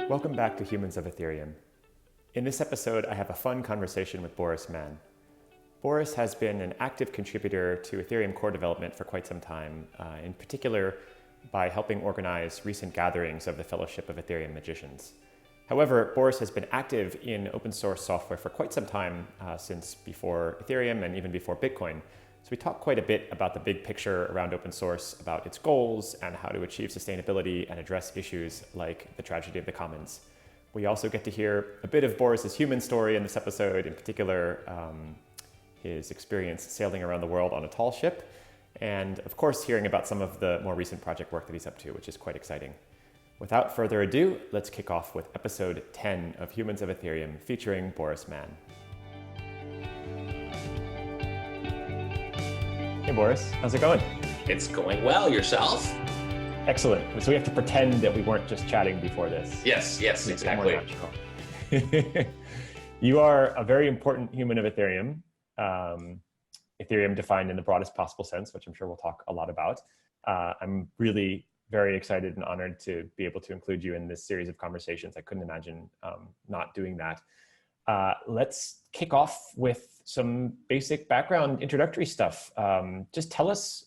Welcome back to Humans of Ethereum. In this episode, I have a fun conversation with Boris Mann. Boris has been an active contributor to Ethereum core development for quite some time, in particular by helping organize recent gatherings of the Fellowship of Ethereum Magicians. However, Boris has been active in open source software for quite some time, since before Ethereum and even before Bitcoin. So we talk quite a bit about the big picture around open source, about its goals and how to achieve sustainability and address issues like the tragedy of the commons. We also get to hear a bit of Boris's human story in this episode, in particular his experience sailing around the world on a tall ship, and of course hearing about some of the more recent project work that he's up to, which is quite exciting. Without further ado, let's kick off with episode 10 of Humans of Ethereum featuring Boris Mann. Hey Boris, how's it going? It's going well. Yourself? Excellent. So we have to pretend that we weren't just chatting before this. Yes, exactly. You are a very important human of Ethereum. Ethereum defined in the broadest possible sense, which I'm sure we'll talk a lot about. I'm really very excited and honored to be able to include you in this series of conversations. I couldn't imagine not doing that. Let's kick off with some basic background introductory stuff. Just tell us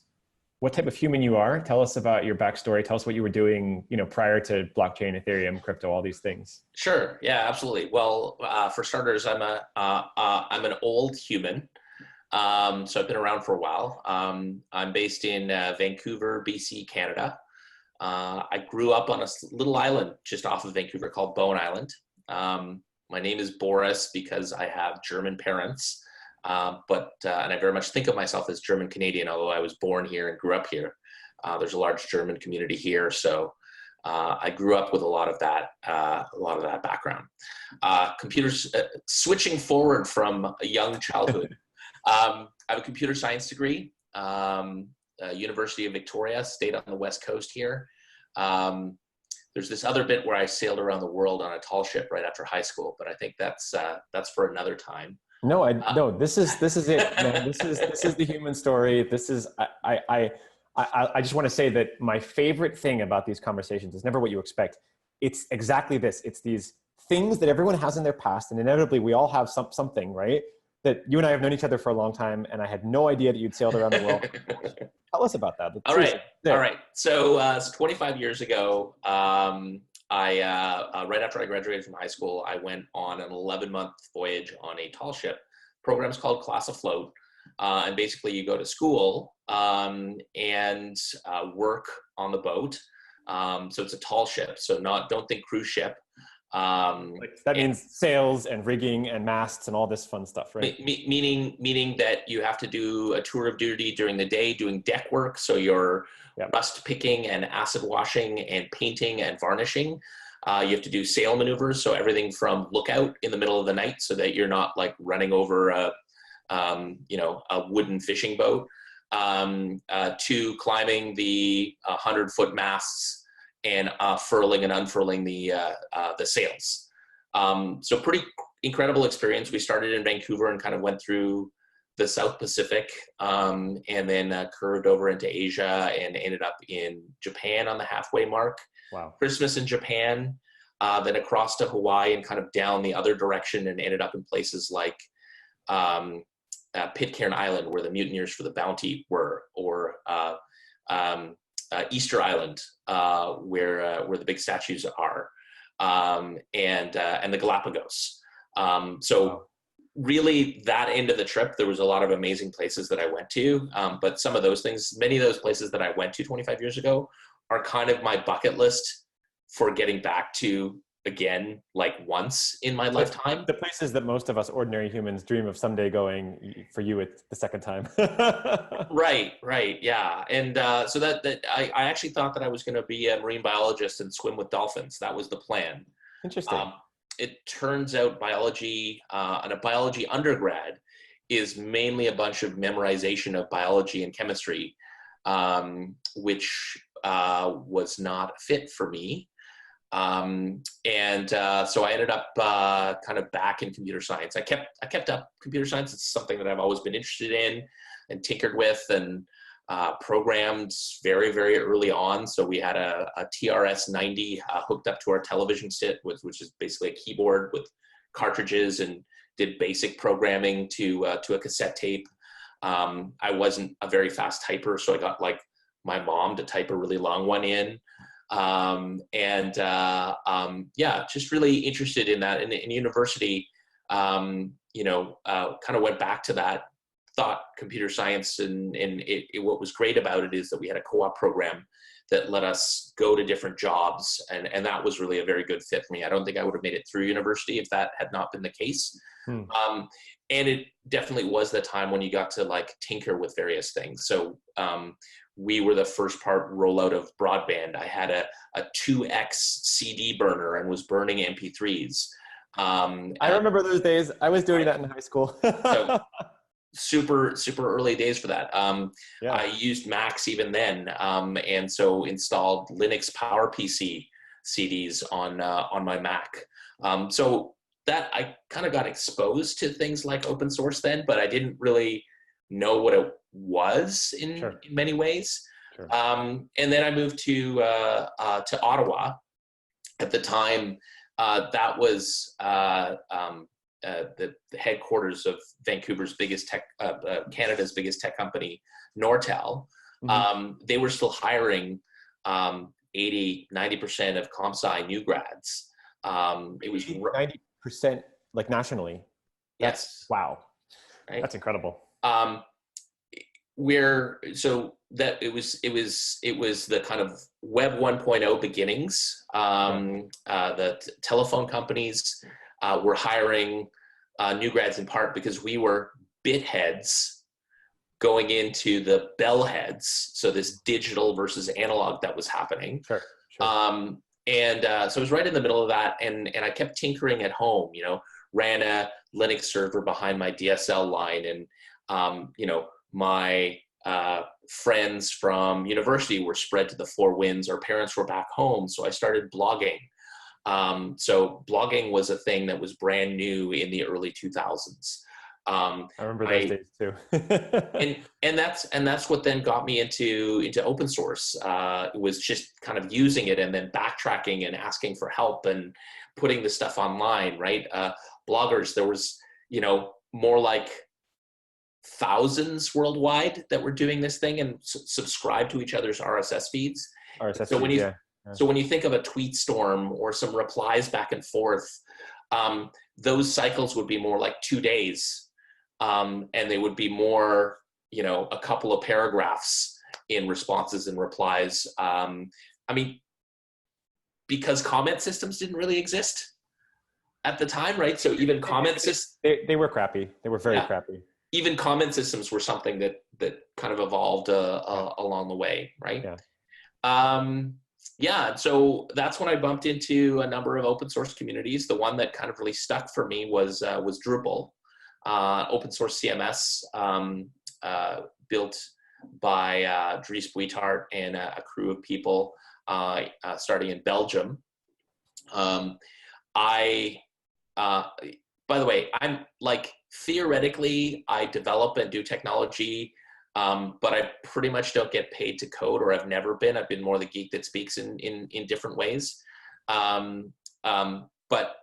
what type of human you are. Tell us about your backstory. Tell us what you were doing, prior to blockchain, Ethereum, crypto, all these things. Sure. Yeah, absolutely. Well, for starters, I'm an old human. So I've been around for a while. I'm based in Vancouver, BC, Canada. I grew up on a little island just off of Vancouver called Bowen Island. My name is Boris because I have German parents, and I very much think of myself as German Canadian, although I was born here and grew up here. There's a large German community here, so I grew up with a lot of that background. Computers, switching forward from a young childhood, I have a computer science degree, University of Victoria, stayed on the West Coast here. There's this other bit where I sailed around the world on a tall ship right after high school, but I think that's for another time. No, this is it, man. This is the human story. This is I just want to say that my favorite thing about these conversations is never what you expect. It's exactly this. It's these things that everyone has in their past, and inevitably we all have something, right? That you and I have known each other for a long time, and I had no idea that you'd sailed around the world. Tell us about that. All right. So 25 years ago, right after I graduated from high school, I went on an 11-month voyage on a tall ship. Program's called Class Afloat, and basically you go to school and work on the boat. So it's a tall ship. So don't think cruise ship. That means sails and rigging and masts and all this fun stuff, right? Meaning that you have to do a tour of duty during the day doing deck work. So you're rust picking and acid washing and painting and varnishing. You have to do sail maneuvers. So everything from lookout in the middle of the night so that you're not like running over a wooden fishing boat, to climbing the 100-foot masts and furling and unfurling the sails. So pretty incredible experience. We started in Vancouver and kind of went through the South Pacific, and then curved over into Asia and ended up in Japan on the halfway mark. Wow. Christmas in Japan, then across to Hawaii and kind of down the other direction and ended up in places like Pitcairn Island, where the mutineers for the Bounty were, or Easter Island, where the big statues are, and the Galapagos. So really that end of the trip, there was a lot of amazing places that I went to. But many of those places that I went to 25 years ago are kind of my bucket list for getting back to again, like once in my lifetime. The places that most of us ordinary humans dream of someday going, for you, it's the second time. Right, yeah. And so that I actually thought that I was going to be a marine biologist and swim with dolphins. That was the plan. Interesting. It turns out biology, and a biology undergrad, is mainly a bunch of memorization of biology and chemistry, which was not fit for me. So I ended up kind of back in computer science. I kept up computer science. It's something that I've always been interested in and tinkered with, and programmed very, very early on. So we had a TRS-90 hooked up to our television set, which is basically a keyboard with cartridges, and did basic programming to a cassette tape. I wasn't a very fast typer, so I got like my mom to type a really long one in. Just really interested in that. In university, kind of went back to that, thought computer science, and what was great about it is that we had a co-op program that let us go to different jobs, and that was really a very good fit for me. I don't think I would have made it through university if that had not been the case. And it definitely was the time when you got to like tinker with various things. So we were the first part rollout of broadband. I had a 2X CD burner and was burning MP3s. I remember those days. I was doing that in high school. So, super early days for that. I used Macs even then, and so installed Linux PowerPC CDs on my Mac. So that I kind of got exposed to things like open source then, but I didn't really know what it was in many ways. Sure. And then I moved to Ottawa. At the time, that was the headquarters of Vancouver's biggest tech, Canada's biggest tech company, Nortel. They were still hiring 80-90% of comp sci new grads. It was 90% like nationally. Yes. Wow. Right? That's incredible. So that it was the kind of Web 1.0 beginnings. The telephone companies were hiring new grads in part because we were bit heads going into the bell heads. So this digital versus analog that was happening. Sure. So it was right in the middle of that, and I kept tinkering at home. Ran a Linux server behind my DSL line, and my friends from university were spread to the four winds. Our parents were back home, so I started blogging. So blogging was a thing that was brand new in the early 2000s. I remember those days too. and that's what then got me into open source. It was just kind of using it and then backtracking and asking for help and putting the stuff online, right? Bloggers, there was, more like thousands worldwide that were doing this thing and subscribe to each other's RSS feeds. So when you think of a tweet storm or some replies back and forth, those cycles would be more like 2 days. And they would be more, a couple of paragraphs in responses and replies. Because comment systems didn't really exist at the time, right? So even comment systems... They were crappy. They were very crappy. Even comment systems were something that kind of evolved along the way, right? So that's when I bumped into a number of open source communities. The one that kind of really stuck for me was Drupal, open source CMS built by Dries Buitart and a crew of people starting in Belgium. By the way, I'm like, theoretically, I develop and do technology, but I pretty much don't get paid to code, or I've never been. I've been more the geek that speaks in different ways. But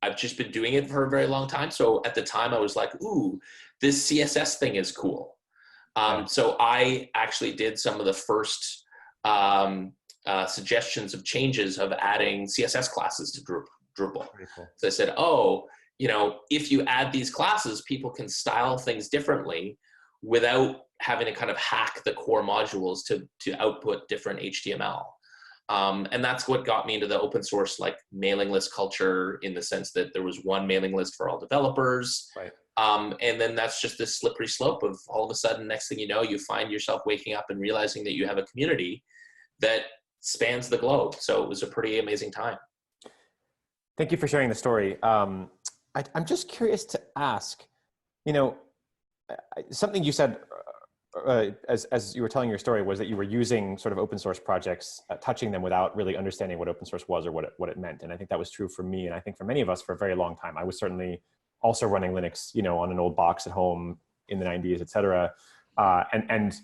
I've just been doing it for a very long time. So at the time I was like, ooh, this CSS thing is cool. So I actually did some of the first suggestions of changes of adding CSS classes to Drupal. Cool. So I said, if you add these classes, people can style things differently without having to kind of hack the core modules to output different HTML. And that's what got me into the open source mailing list culture, in the sense that there was one mailing list for all developers. Right. And then that's just this slippery slope of all of a sudden, next thing you know, you find yourself waking up and realizing that you have a community that spans the globe. So it was a pretty amazing time. Thank you for sharing the story. I'm just curious to ask, something you said as you were telling your story was that you were using sort of open source projects, touching them without really understanding what open source was or what it meant. And I think that was true for me, and I think for many of us for a very long time. I was certainly also running Linux, on an old box at home in the 90s, et cetera. And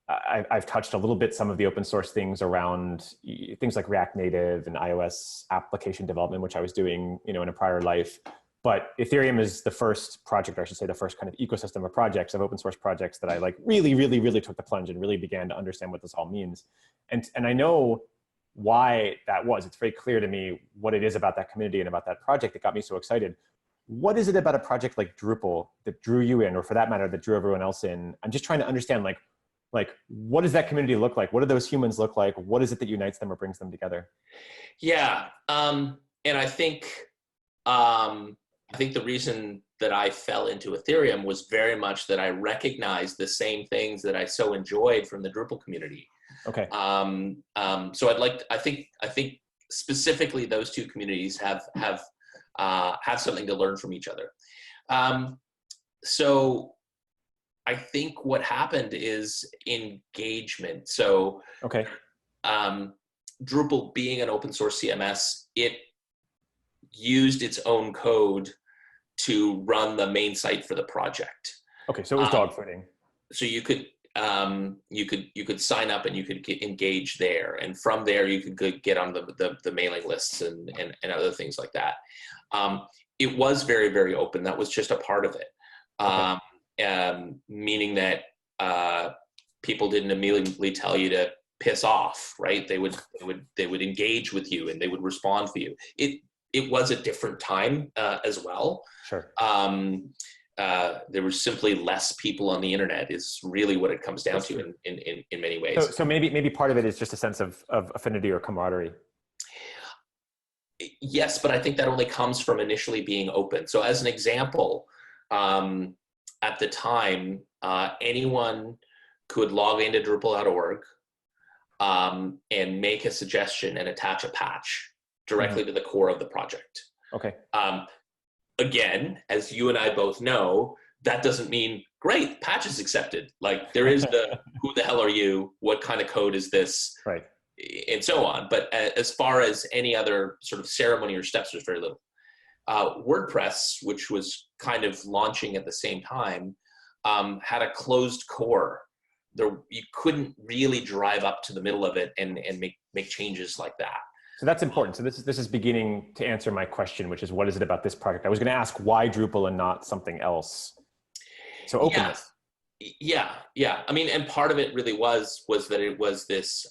I've touched a little bit some of the open source things around things like React Native and iOS application development, which I was doing, in a prior life. But Ethereum is the first project, or I should say the first kind of ecosystem of projects, of open source projects that I like really, really, really took the plunge and really began to understand what this all means. And I know why that was. It's very clear to me what it is about that community and about that project that got me so excited. What is it about a project like Drupal that drew you in, or for that matter, that drew everyone else in? I'm just trying to understand, like, what does that community look like? What do those humans look like? What is it that unites them or brings them together? Yeah, and I think the reason that I fell into Ethereum was very much that I recognized the same things that I so enjoyed from the Drupal community. Okay. So I think specifically those two communities have something to learn from each other. So I think what happened is engagement. So okay. Drupal, being an open source CMS, it used its own code to run the main site for the project. Okay, so it was dogfooding. So you could sign up and you could engage there, and from there you could get on the mailing lists and other things like that. It was very, very open. That was just a part of it. Okay. Meaning that people didn't immediately tell you to piss off, right? They would engage with you and they would respond for you. It was a different time as well. Sure. There were simply less people on the internet is really what it comes down to in many ways. So maybe part of it is just a sense of affinity or camaraderie. Yes, but I think that only comes from initially being open. So as an example, at the time, anyone could log into Drupal.org and make a suggestion and attach a patch directly to the core of the project. Okay. Again, as you and I both know, that doesn't mean, great, patch is accepted. Like, there is the, who the hell are you? What kind of code is this? Right. And so on. But as far as any other sort of ceremony or steps, there's very little. WordPress, which was kind of launching at the same time, had a closed core. You couldn't really drive up to the middle of it and make changes like that. So that's important. So this is beginning to answer my question, which is, what is it about this project? I was going to ask why Drupal and not something else. So openness. Yeah. I mean, and part of it really was that it was this.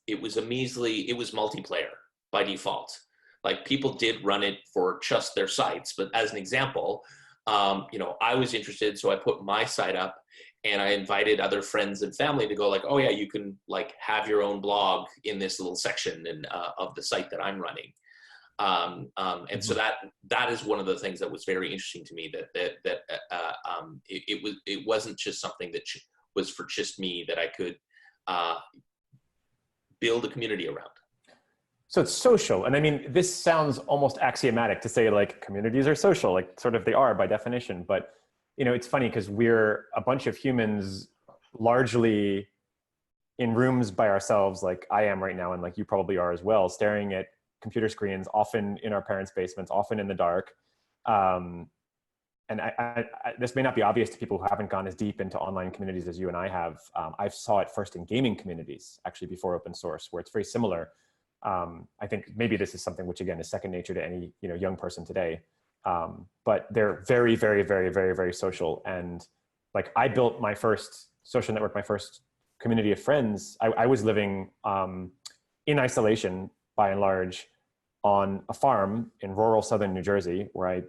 It was multiplayer by default. Like, people did run it for just their sites, but as an example, I was interested, so I put my site up. And I invited other friends and family to go, like, oh yeah, you can like have your own blog in this little section of the site that I'm running. And so that is one of the things that was very interesting to me, that it wasn't just something that was for just me, that I could build a community around. So it's social. And I mean, this sounds almost axiomatic to say, like, communities are social, like sort of they are by definition, but it's funny because we're a bunch of humans largely in rooms by ourselves, like I am right now, and like you probably are as well, staring at computer screens, often in our parents' basements, often in the dark. And this may not be obvious to people who haven't gone as deep into online communities as you and I have. I saw it first in gaming communities, actually, before open source, where it's very similar. I think maybe this is something which, again, is second nature to any young person today. But they're very, very, very, very, very social. And like, I built my first social network, my first community of friends. I was living in isolation, by and large, on a farm in rural southern New Jersey, where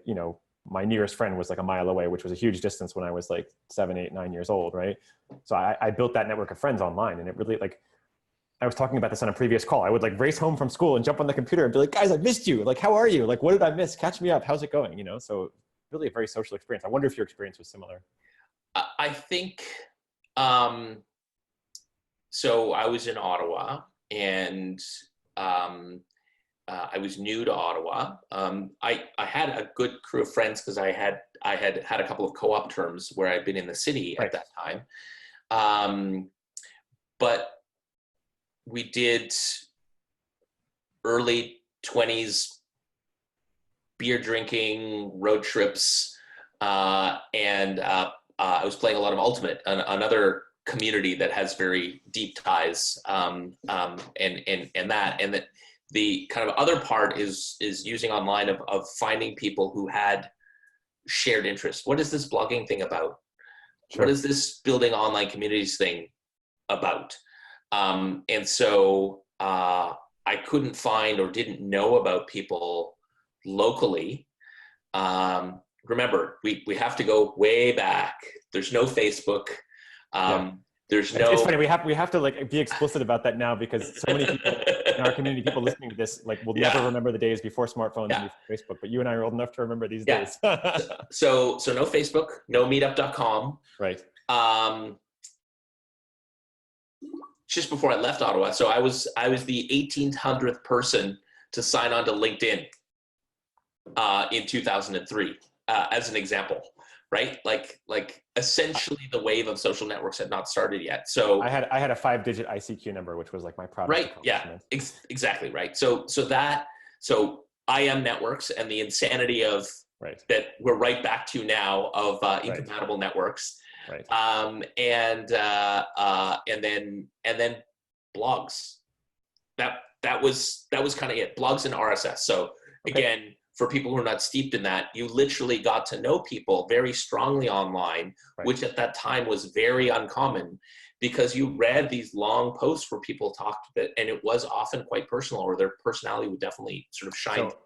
my nearest friend was like a mile away, which was a huge distance when I was like 7, 8, 9 years old, right? So I built that network of friends online, and it really, like, I was talking about this on a previous call. I would like race home from school and jump on the computer and be like, guys, I missed you. Like, how are you? Like, what did I miss? Catch me up. How's it going? So really a very social experience. I wonder if your experience was similar. I think, so I was in Ottawa, and I was new to Ottawa. I had a good crew of friends because I had a couple of co-op terms where I'd been in the city at that time. But we did early 20s beer drinking road trips, and I was playing a lot of Ultimate, another community that has very deep ties, and that the kind of other part is using online of finding people who had shared interests. What is this blogging thing about? Sure. What is this building online communities thing about? And so I couldn't find or didn't know about people locally. Remember, we have to go way back. There's no Facebook. There's no. It's funny. We have to like be explicit about that now, because so many people in our community, people listening to this, like will never remember the days before smartphones and before Facebook. But you and I are old enough to remember these days. So no Facebook, no Meetup.com. Right. Just before I left Ottawa, so I was the 1800th person to sign on to LinkedIn in 2003, as an example. Right, like essentially the wave of social networks had not started yet. So I had a 5-digit ICQ number, which was like my proudest accomplishment. Exactly right. So IM networks and the insanity of that we're right back to now of incompatible networks. Right. And then blogs. That was kind of it. Blogs and RSS. So again, for people who are not steeped in that, you literally got to know people very strongly online, which at that time was very uncommon, because you read these long posts where people talked a bit, and it was often quite personal, or their personality would definitely sort of shine. So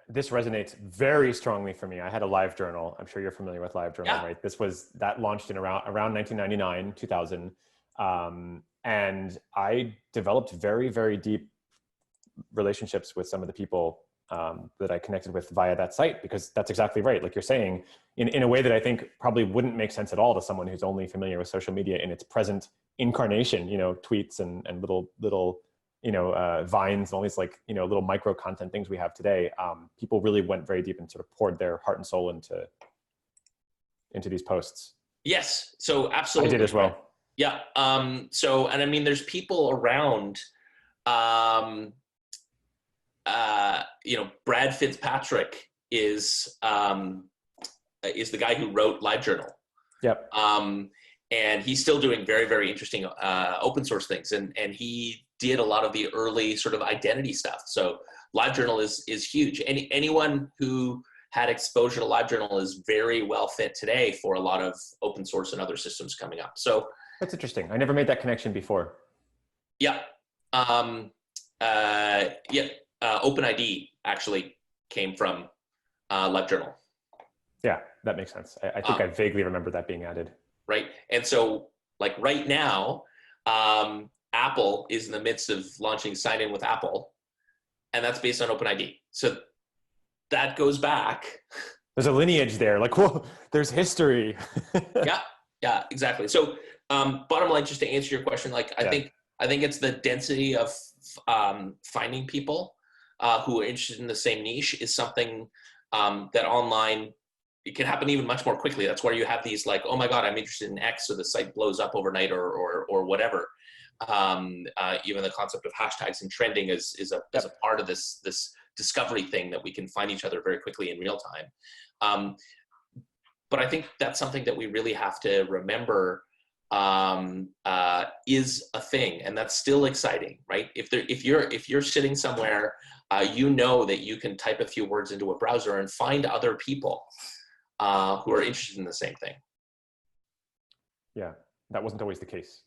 this resonates very strongly for me. I had a live journal. I'm sure you're familiar with live journal, right? That launched in around 1999, 2000. And I developed very, very deep relationships with some of the people that I connected with via that site, because that's exactly right. Like you're saying, in a way that I think probably wouldn't make sense at all to someone who's only familiar with social media in its present incarnation, tweets and little vines and all these little micro content things we have today. People really went very deep and sort of poured their heart and soul into these posts. Yes. So absolutely. I did as well. Yeah. And I mean, there's people around, Brad Fitzpatrick is the guy who wrote LiveJournal. Yep. And he's still doing very, very interesting open source things. And he did a lot of the early sort of identity stuff. So LiveJournal is huge. Anyone who had exposure to LiveJournal is very well fit today for a lot of open source and other systems coming up. So that's interesting. I never made that connection before. Yeah. OpenID actually came from LiveJournal. Yeah, that makes sense. I think I vaguely remember that being added. Right. And so like right now, Apple is in the midst of launching Sign In with Apple, and that's based on OpenID. So that goes back. There's a lineage there. Like, whoa, there's history. Yeah, exactly. So bottom line, just to answer your question, I think it's the density of finding people who are interested in the same niche is something that online, it can happen even much more quickly. That's where you have these like, oh my God, I'm interested in X, so the site blows up overnight or whatever. Even the concept of hashtags and trending is a part of this discovery thing that we can find each other very quickly in real time. But I think that's something that we really have to remember is a thing, and that's still exciting, right? If you're sitting somewhere, that you can type a few words into a browser and find other people who are interested in the same thing. Yeah, that wasn't always the case.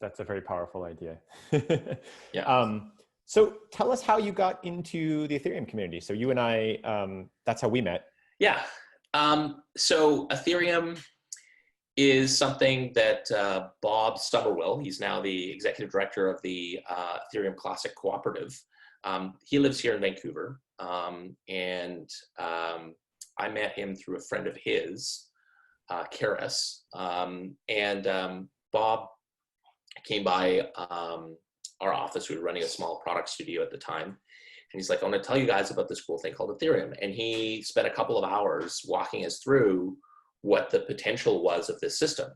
That's a very powerful idea. Yeah. So tell us how you got into the Ethereum community. So you and I, that's how we met. Yeah. So Ethereum is something that Bob Somerville, he's now the executive director of the Ethereum Classic Cooperative. He lives here in Vancouver, and I met him through a friend of his, Karis, and Bob came by our office. We were running a small product studio at the time. And he's like, I want to tell you guys about this cool thing called Ethereum. And he spent a couple of hours walking us through what the potential was of this system.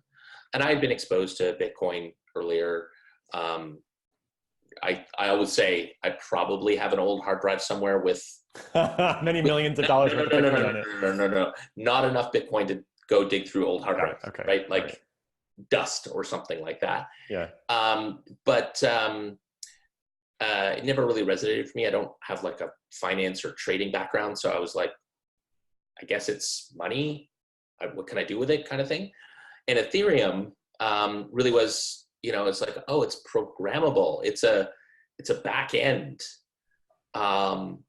And I had been exposed to Bitcoin earlier. I always say I probably have an old hard drive somewhere with many millions of dollars worth of Bitcoin on it. No. Not enough Bitcoin to go dig through old hard drives, Okay. right? Like right. dust or something like that. Yeah. But it never really resonated for me. I don't have like a finance or trading background. So I was like, I guess it's money. What can I do with it, kind of thing? And Ethereum really was, it's like, oh, it's programmable. It's a back end.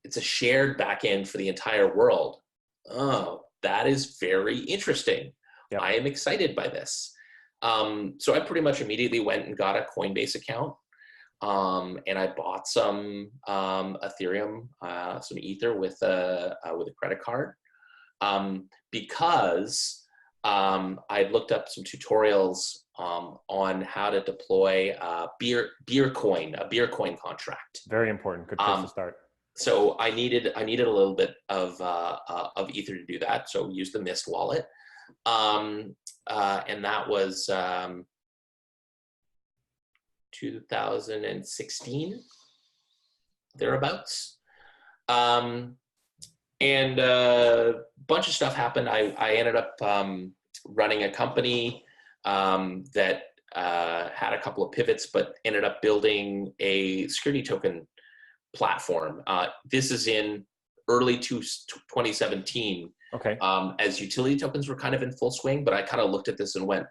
It's a shared back end for the entire world. Oh, that is very interesting. Yep. I am excited by this. So I pretty much immediately went and got a Coinbase account. And I bought some Ethereum, some Ether with a credit card, because I'd looked up some tutorials on how to deploy a beer coin contract. Very important. Good place to start. So I needed a little bit of Ether to do that. So we used the Mist wallet, and that was 2016, thereabouts. And a bunch of stuff happened. I ended up running a company that had a couple of pivots, but ended up building a security token platform. This is in early 2017. Okay. As utility tokens were kind of in full swing, but I kind of looked at this and went,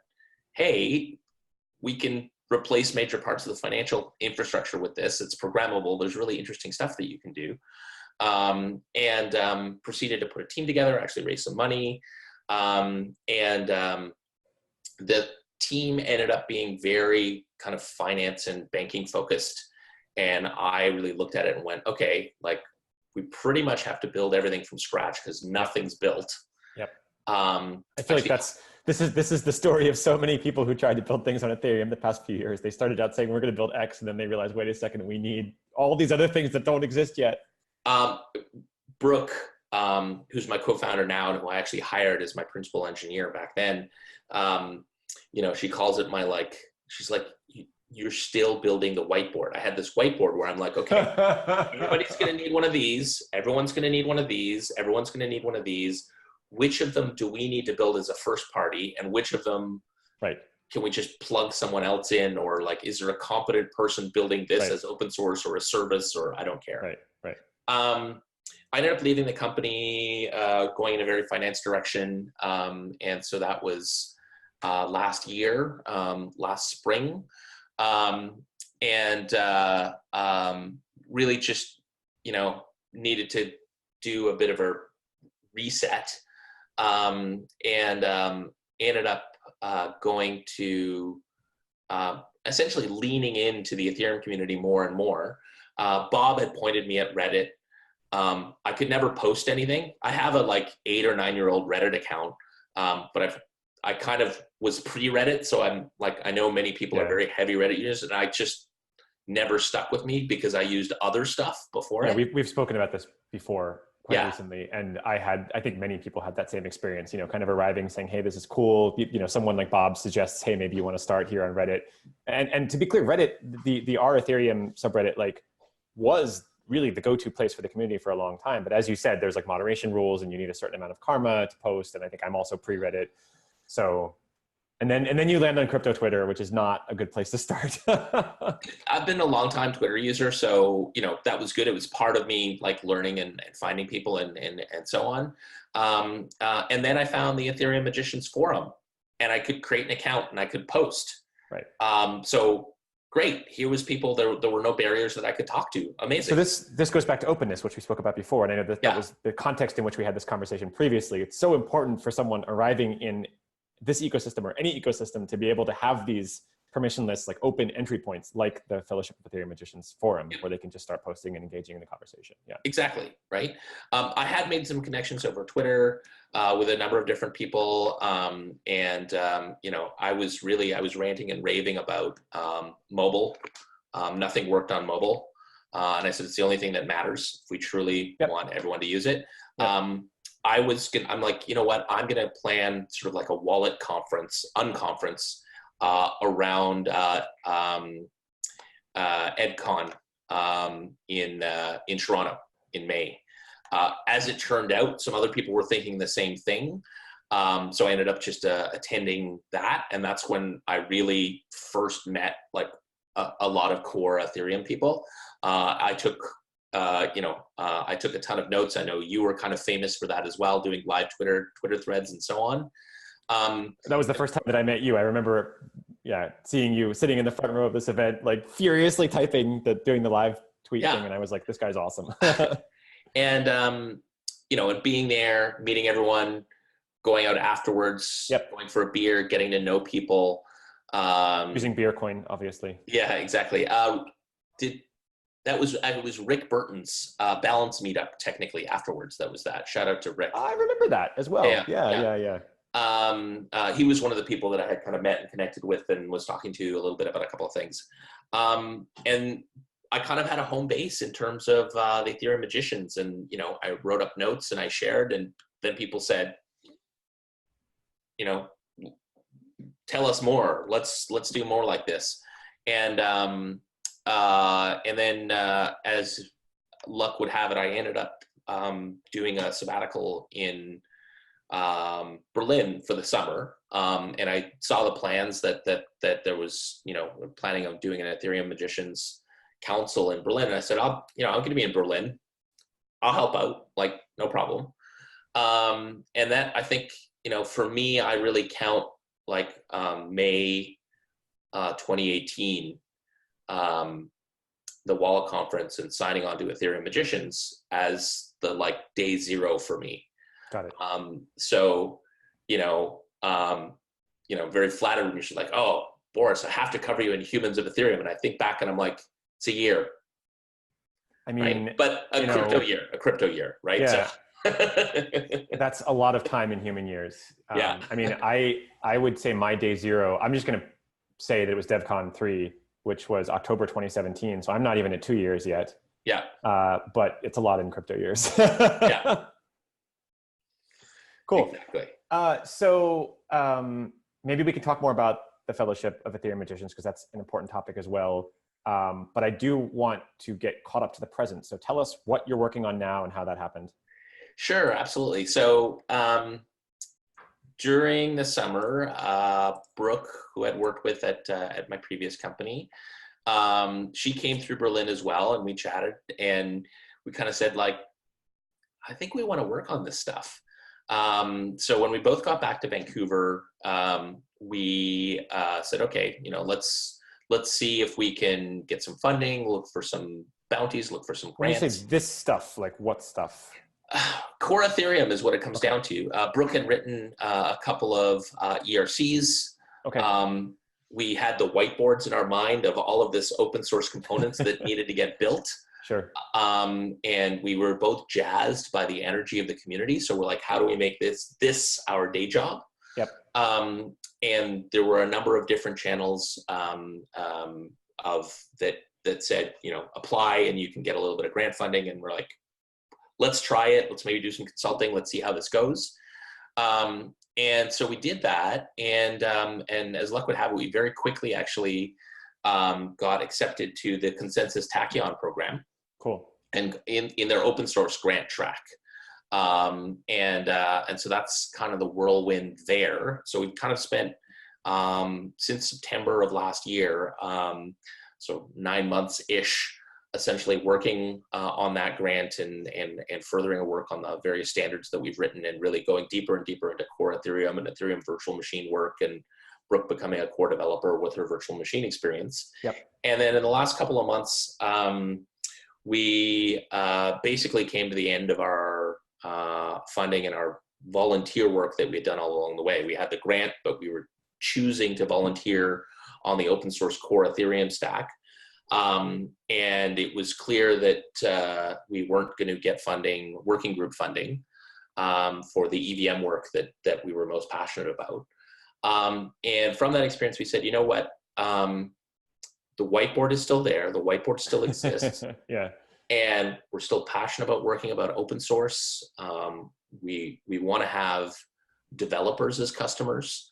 hey, we can replace major parts of the financial infrastructure with this. It's programmable. There's really interesting stuff that you can do. And proceeded to put a team together, actually raise some money. And the team ended up being very kind of finance and banking focused. And I really looked at it and went, okay, like we pretty much have to build everything from scratch because nothing's built. Yep. I feel like this is the story of so many people who tried to build things on Ethereum the past few years. They started out saying we're going to build X, and then they realized, wait a second, we need all these other things that don't exist yet. Brooke, who's my co-founder now and who I actually hired as my principal engineer back then, she calls it she's like, you're still building the whiteboard. I had this whiteboard where I'm like, okay, everybody's going to need one of these. Everyone's going to need one of these. Everyone's going to need one of these. Which of them do we need to build as a first party? And which of them can we just plug someone else in? Or like, is there a competent person building this as open source or a service, or I don't care. Right. I ended up leaving the company, going in a very finance direction. And so that was last year, last spring. And really just, needed to do a bit of a reset, and ended up going to essentially leaning into the Ethereum community more and more. Bob had pointed me at Reddit. I could never post anything. I have a 8 or 9 year old Reddit account, but I kind of was pre-Reddit, so I'm I know many people are very heavy Reddit users, and I just never stuck with me because I used other stuff before. Yeah, we've spoken about this before quite recently, and I think many people had that same experience. Kind of arriving saying, "Hey, this is cool." Someone like Bob suggests, "Hey, maybe you want to start here on Reddit." And to be clear, Reddit, the R Ethereum subreddit, was really the go-to place for the community for a long time. But as you said, there's moderation rules, and you need a certain amount of karma to post. And I think I'm also pre-Reddit. So, and then you land on crypto Twitter, which is not a good place to start. I've been a long time Twitter user, so that was good. It was part of me learning and finding people and so on. And then I found the Ethereum Magicians forum, and I could create an account and I could post. Right. So great. Here was people. There were no barriers that I could talk to. Amazing. So this goes back to openness, which we spoke about before, and I know that was the context in which we had this conversation previously. It's so important for someone arriving in this ecosystem or any ecosystem to be able to have these permissionless, open entry points, like the Fellowship of Ethereum Magicians forum, where they can just start posting and engaging in the conversation. Yeah, exactly. Right. I had made some connections over Twitter with a number of different people, and I was ranting and raving about mobile. Nothing worked on mobile, and I said it's the only thing that matters if we truly want everyone to use it. Yep. I'm like, you know what? I'm going to plan sort of a wallet unconference around EdCon in Toronto in May. As it turned out, some other people were thinking the same thing. So I ended up just attending that, and that's when I really first met like a lot of core Ethereum people. I took I took a ton of notes. I know you were kind of famous for that as well, doing live Twitter threads and so on. That was the first time that I met you. I remember, seeing you sitting in the front row of this event, like furiously typing, doing the live tweet thing, and I was like, "This guy's awesome." And and being there, meeting everyone, going out afterwards, going for a beer, getting to know people. Using Beercoin, obviously. Yeah, exactly. It was Rick Burton's balance meetup, technically, afterwards. That was that. Shout out to Rick. I remember that as well. Yeah. He was one of the people that I had kind of met and connected with and was talking to a little bit about a couple of things. And I kind of had a home base in terms of the Ethereum Magicians. And, I wrote up notes and I shared, and then people said, tell us more. Let's do more like this. And then as luck would have it, I ended up doing a sabbatical in Berlin for the summer. And I saw the plans that there was, planning on doing an Ethereum Magicians Council in Berlin. And I said, I'm going to be in Berlin. I'll help out, like, no problem. And that, I think, for me, I really count like May 2018, the Wallet Conference and signing on to Ethereum Magicians as the like day zero for me. Got it. So, very flattered when you're like, "Oh, Boris, I have to cover you in Humans of Ethereum." And I think back and I'm like, it's a year. I mean, right? But a crypto year, right? Yeah. So. That's a lot of time in human years. I mean, I would say my day zero, I'm just going to say that it was DevCon 3, which was October 2017. So I'm not even at 2 years yet. Yeah. But it's a lot in crypto years. Yeah. Cool. Exactly. So maybe we can talk more about the Fellowship of Ethereum Magicians, because that's an important topic as well. But I do want to get caught up to the present. So tell us what you're working on now and how that happened. Sure, absolutely. So during the summer, Brooke, who I'd worked with at my previous company, she came through Berlin as well, and we chatted, and we kind of said, like, I think we want to work on this stuff. So when we both got back to Vancouver, we said, okay, let's see if we can get some funding, look for some bounties, look for some grants. When you say this stuff, like what stuff? Core Ethereum is what it comes down to. Brooke had written a couple of ERCs. Okay. We had the whiteboards in our mind of all of this open source components that needed to get built. Sure. And we were both jazzed by the energy of the community. So we're like, how do we make this our day job? Yep. And there were a number of different channels that said, apply and you can get a little bit of grant funding. And we're like, let's try it. Let's maybe do some consulting. Let's see how this goes. And so we did that. And as luck would have it, we very quickly actually got accepted to the Consensus Tachyon program. Cool. And in their open source grant track. And so that's kind of the whirlwind there. So we've kind of spent since September of last year, so 9 months-ish, essentially working on that grant and furthering a work on the various standards that we've written, and really going deeper and deeper into core Ethereum and Ethereum virtual machine work, and Brooke becoming a core developer with her virtual machine experience. Yep. And then in the last couple of months, we basically came to the end of our funding and our volunteer work that we had done all along the way. We had the grant, but we were choosing to volunteer on the open source core Ethereum stack. And it was clear that we weren't going to get funding, working group funding, for the EVM work that we were most passionate about. And from that experience, we said, you know what? The whiteboard is still there. The whiteboard still exists. Yeah. And we're still passionate about working about open source. We want to have developers as customers.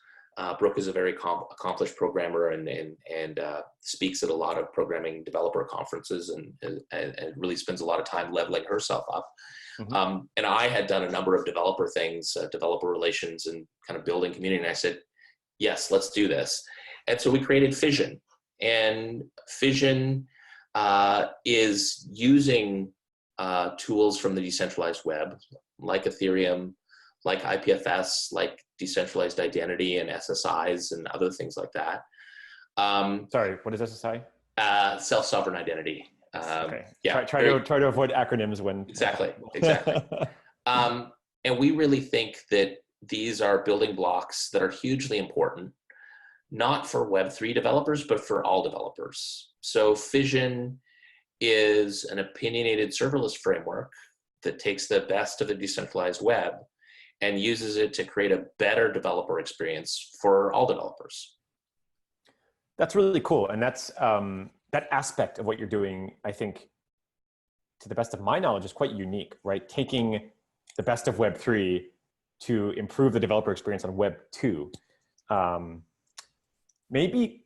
Brooke is a very accomplished programmer and speaks at a lot of programming developer conferences and really spends a lot of time leveling herself up. Mm-hmm. And I had done a number of developer things, developer relations and kind of building community. And I said, yes, let's do this. And so we created Fission. And Fission is using tools from the decentralized web, like Ethereum, like IPFS, like decentralized identity and SSIs and other things like that. Sorry, what is SSI? Self-sovereign identity. Okay. Yeah. Try to avoid acronyms when. Exactly. And we really think that these are building blocks that are hugely important, not for Web3 developers, but for all developers. So Fission is an opinionated serverless framework that takes the best of the decentralized web and uses it to create a better developer experience for all developers. That's really cool. And that's that aspect of what you're doing, I think, to the best of my knowledge, is quite unique, right? Taking the best of Web3 to improve the developer experience on Web 2. Maybe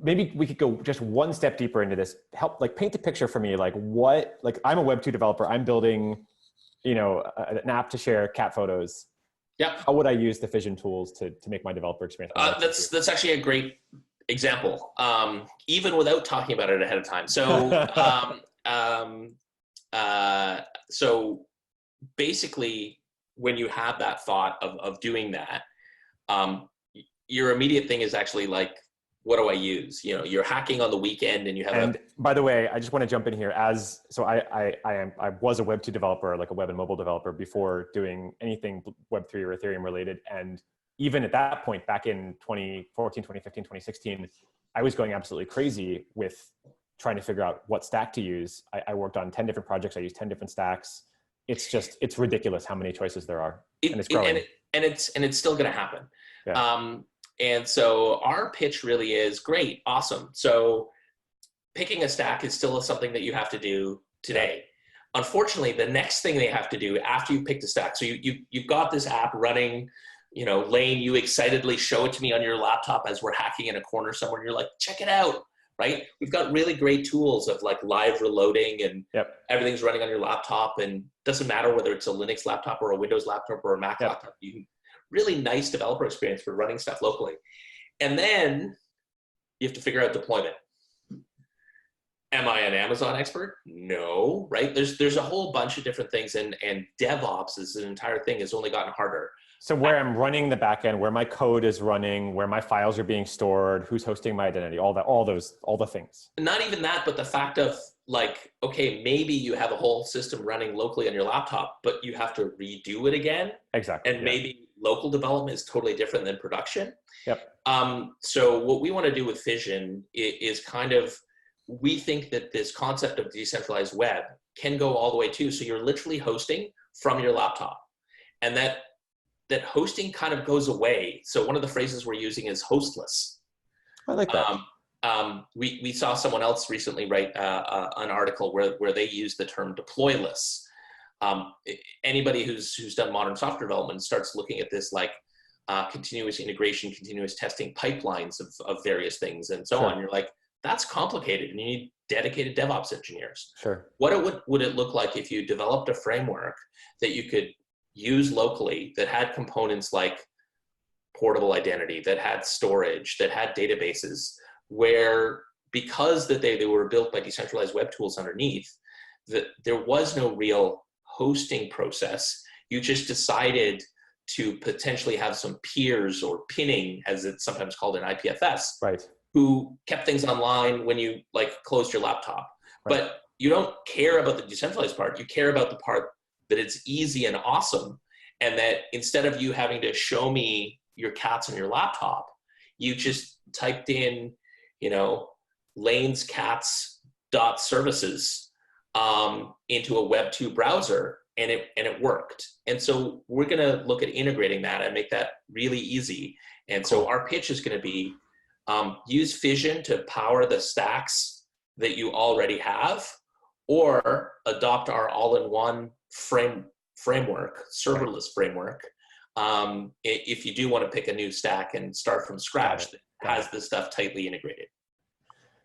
we could go just one step deeper into this. Help paint a picture for me, I'm a Web 2 developer. I'm building, an app to share cat photos. Yeah. How would I use the Fission tools to make my developer experience? That's actually a great example, even without talking about it ahead of time. So, so basically, when you have that thought of doing that, your immediate thing is actually what do I use? You're hacking on the weekend and you have. And by the way, I just want to jump in here. I was a Web 2 developer, like a web and mobile developer, before doing anything Web 3 or Ethereum related. And even at that point, back in 2014, 2015, 2016, I was going absolutely crazy with trying to figure out what stack to use. I worked on 10 different projects. I used 10 different stacks. It's ridiculous how many choices there are. And it's growing. And it's still going to happen. Yeah. And so our pitch really is great. Awesome. So picking a stack is still something that you have to do today. Yeah. Unfortunately, the next thing they have to do after you picked a stack, so you've got this app running, Lane, you excitedly show it to me on your laptop as we're hacking in a corner somewhere. And you're like, check it out, right? We've got really great tools of live reloading and everything's running on your laptop, and doesn't matter whether it's a Linux laptop or a Windows laptop or a Mac laptop. You can really nice developer experience for running stuff locally. And then you have to figure out deployment. Am I an Amazon expert? No, right? There's a whole bunch of different things, and DevOps as an entire thing has only gotten harder. So where I'm running the backend, where my code is running, where my files are being stored, who's hosting my identity, all the things. Not even that, but the fact of okay, maybe you have a whole system running locally on your laptop, but you have to redo it again. Exactly. And maybe local development is totally different than production. Yep. So what we want to do with Fission is we think that this concept of decentralized web can go all the way too. So you're literally hosting from your laptop, and that hosting kind of goes away. So one of the phrases we're using is hostless. I like that. We saw someone else recently write an article where they use the term deployless. Anybody who's done modern software development starts looking at this continuous integration, continuous testing pipelines of various things and so on. You're like, that's complicated, and you need dedicated DevOps engineers. Sure. What would it look like if you developed a framework that you could use locally that had components like portable identity, that had storage, that had databases, where because that they were built by decentralized web tools underneath, that there was no real hosting process. You just decided to potentially have some peers, or pinning as it's sometimes called in IPFS, right, who kept things online when you closed your laptop. Right. But you don't care about the decentralized part. You care about the part that it's easy and awesome, and that instead of you having to show me your cats on your laptop, you just typed in, Lane's cats dot services into a Web 2 browser, and it worked. And so we're going to look at integrating that and make that really easy. And so our pitch is going to be use Fission to power the stacks that you already have, or adopt our all-in-one framework, serverless framework, if you do want to pick a new stack and start from scratch that has this stuff tightly integrated.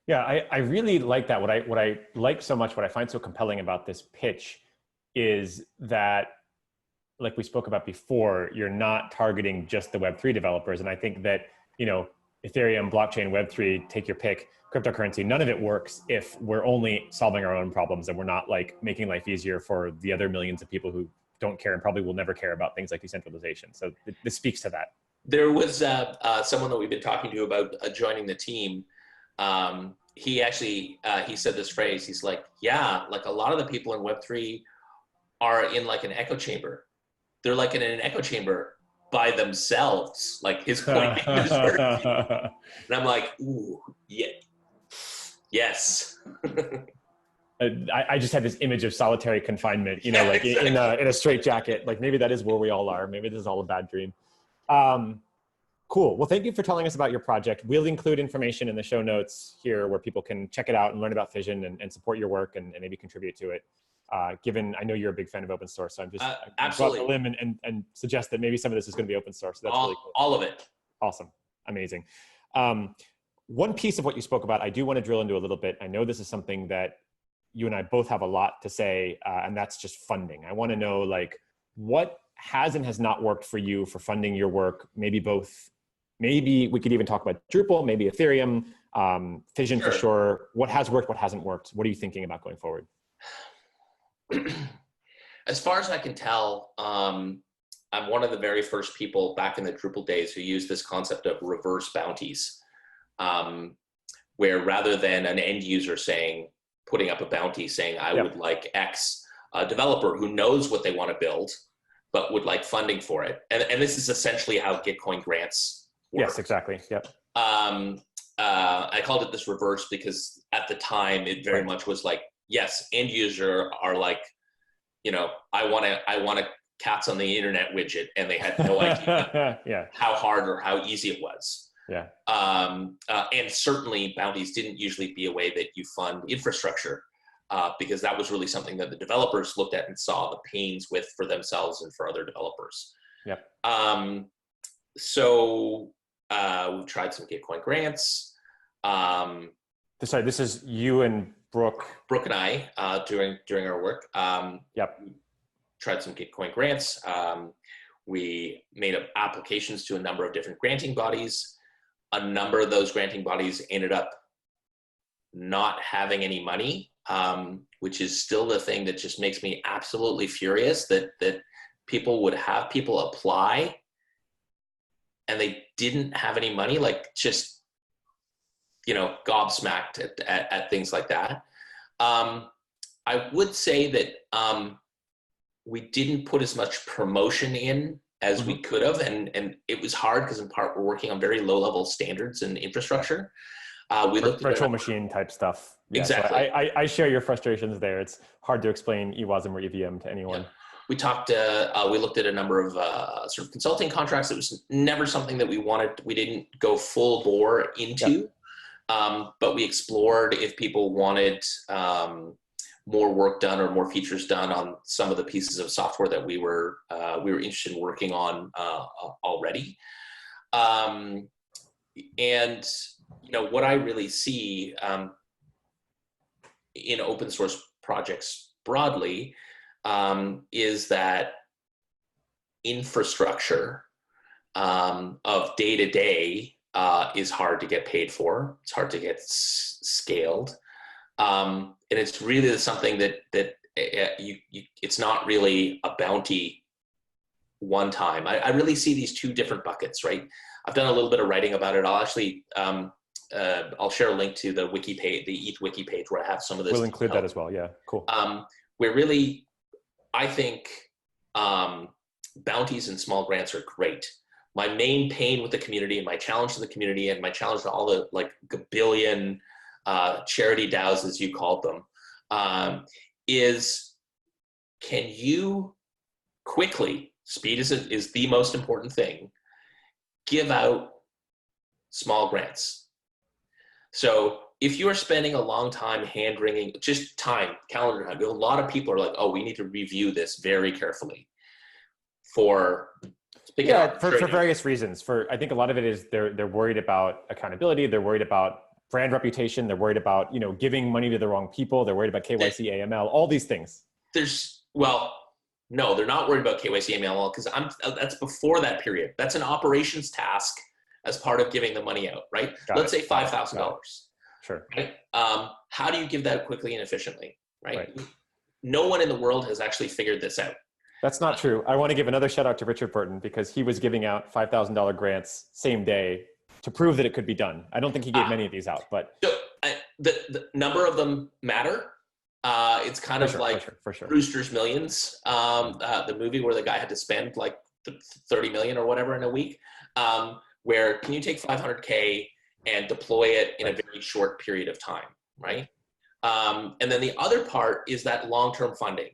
Yeah, I really like that. What I like so much, what I find so compelling about this pitch is that, like we spoke about before, you're not targeting just the Web3 developers. And I think that, Ethereum, blockchain, Web3, take your pick, cryptocurrency, none of it works if we're only solving our own problems and we're not like making life easier for the other millions of people who don't care and probably will never care about things like decentralization. So this speaks to that. There was someone that we've been talking to about joining the team. He actually, he said this phrase, he's like, yeah, like a lot of the people in Web3 are in like an echo chamber. They're like in an echo chamber by themselves, like his coin industry. And I'm like, ooh, yeah, yes. I just had this image of solitary confinement, like exactly. in a straitjacket. Like maybe that is where we all are. Maybe this is all a bad dream. Cool. Well, thank you for telling us about your project. We'll include information in the show notes here where people can check it out and learn about Fission and support your work and maybe contribute to it. Given I know you're a big fan of open source, so I'm just absolutely go out on a limb and suggest that maybe some of this is going to be open source. So that's really cool. All of it. Awesome. Amazing. One piece of what you spoke about, I do want to drill into a little bit. I know this is something that you and I both have a lot to say, and that's just funding. I want to know like what has and has not worked for you for funding your work, maybe both. Maybe we could even talk about Drupal, maybe Ethereum, Fission for sure. What has worked, what hasn't worked? What are you thinking about going forward? As far as I can tell, I'm one of the very first people back in the Drupal days who used this concept of reverse bounties, where rather than an end user putting up a bounty saying, I would like X, a developer who knows what they want to build, but would like funding for it. And this is essentially how Gitcoin grants work. Yes, exactly. Yep. I called it this reverse because at the time it very much was like, yes, end user are like, I want a cats on the internet widget, and they had no idea how hard or how easy it was. Yeah. And certainly bounties didn't usually be a way that you fund infrastructure, because that was really something that the developers looked at and saw the pains with for themselves and for other developers. Yep. So we've tried some Gitcoin grants. Sorry, this is you and Brooke and I during our work. Yep. Tried some Gitcoin grants. We made applications to a number of different granting bodies. A number of those granting bodies ended up not having any money, which is still the thing that just makes me absolutely furious that people would have people apply and they didn't have any money, like just, gobsmacked at things like that. I would say that we didn't put as much promotion in as we could have, and it was hard because in part we're working on very low level standards and infrastructure. We looked at virtual machine type stuff. Yeah, exactly. So I share your frustrations there. It's hard to explain EWASM or EVM to anyone. Yeah. We looked at a number of sort of consulting contracts. It was never something that we didn't go full bore into, but we explored if people wanted more work done or more features done on some of the pieces of software that we were interested in working on already. And what I really see in open source projects broadly is that infrastructure of day to day is hard to get paid for. It's hard to get scaled. And it's really something that it's not really a bounty one time. I really see these two different buckets, right? I've done a little bit of writing about it. I'll actually, I'll share a link to the wiki page, the ETH wiki page, where I have some of this. We'll include that as well. Yeah, cool. Where really, I think bounties and small grants are great. My main pain with the community and my challenge to the community and my challenge to all the like gabillion charity DAOs, as you called them, is can you quickly, speed is the most important thing, give out small grants. So if you are spending a long time hand-wringing, just time, calendar time, a lot of people are like, oh, we need to review this very carefully for It's big and Yeah, for arbitrary. various reasons. I think a lot of it is they're worried about accountability. They're worried about brand reputation. They're worried about, giving money to the wrong people. They're worried about KYC, AML, all these things. No, they're not worried about KYC AML because that's before that period. That's an operations task as part of giving the money out, right? Let's say $5,000. Sure. Right? How do you give that quickly and efficiently, right? No one in the world has actually figured this out. That's not true. I want to give another shout out to Richard Burton because he was giving out $5,000 grants same day to prove that it could be done. I don't think he gave many of these out, but so the number of them matter. It's kind of like for sure. Brewster's Millions, the movie where the guy had to spend like 30 million or whatever in a week. Where can you take 500K and deploy it in a very short period of time, right? And then the other part is that long-term funding.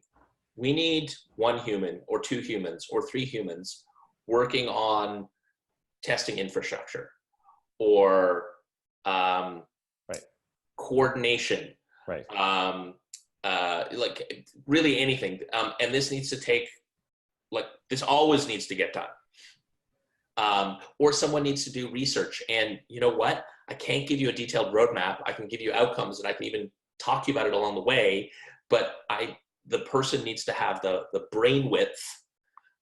We need one human or two humans or three humans working on testing infrastructure or coordination, like really anything. And this needs to take, this always needs to get done. Or someone needs to do research. And you know what? I can't give you a detailed roadmap. I can give you outcomes and I can even talk to you about it along the way. But the person needs to have the brain width,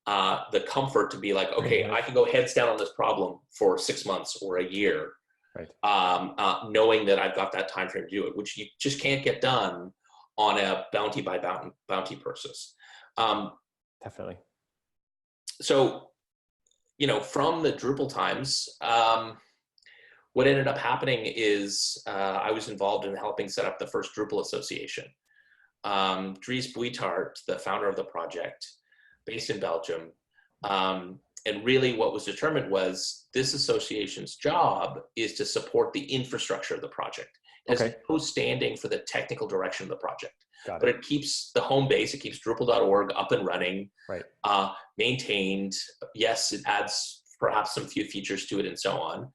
the comfort to be like, okay, I can go heads down on this problem for 6 months or a year, knowing that I've got that time frame to do it, which you just can't get done on a bounty by bounty process. Definitely. So, from the Drupal times, what ended up happening is I was involved in helping set up the first Drupal association. Dries Buytaert, the founder of the project, based in Belgium, and really what was determined was this association's job is to support the infrastructure of the project. It has no standing for the technical direction of the project. But it keeps the home base, it keeps Drupal.org up and running, maintained. Yes, it adds perhaps some few features to it and so on.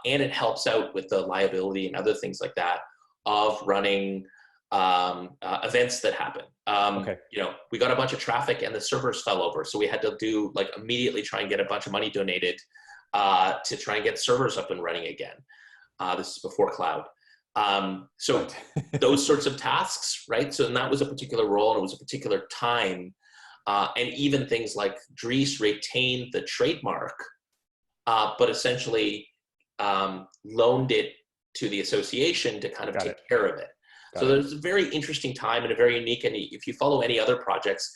And it helps out with the liability and other things like that of running events that happen. We got a bunch of traffic and the servers fell over. So we had to immediately try and get a bunch of money donated to try and get servers up and running again. This is before cloud. Those sorts of tasks, right? So and that was a particular role and it was a particular time. And even things like Dries retained the trademark, but essentially loaned it to the association to kind of take care of it. So there's a very interesting time and a very unique, and if you follow any other projects,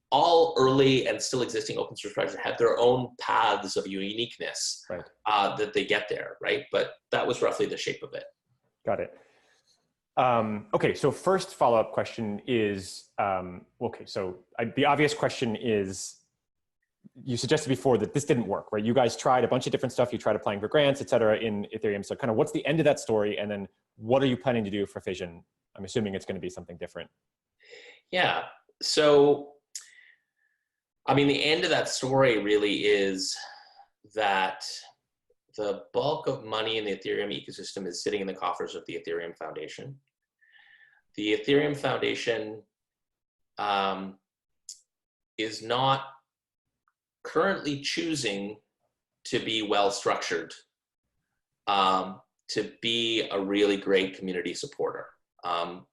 all early and still existing open source projects have their own paths of uniqueness that they get there, right? But that was roughly the shape of it. Got it. Okay, so first follow-up question is, the obvious question is, you suggested before that this didn't work, right? You guys tried a bunch of different stuff. You tried applying for grants, et cetera, in Ethereum. So kind of what's the end of that story? And then what are you planning to do for Fission? I'm assuming it's going to be something different. Yeah. So, I mean, the end of that story really is that the bulk of money in the Ethereum ecosystem is sitting in the coffers of the Ethereum Foundation. The Ethereum Foundation is not currently choosing to be well-structured, to be a really great community supporter.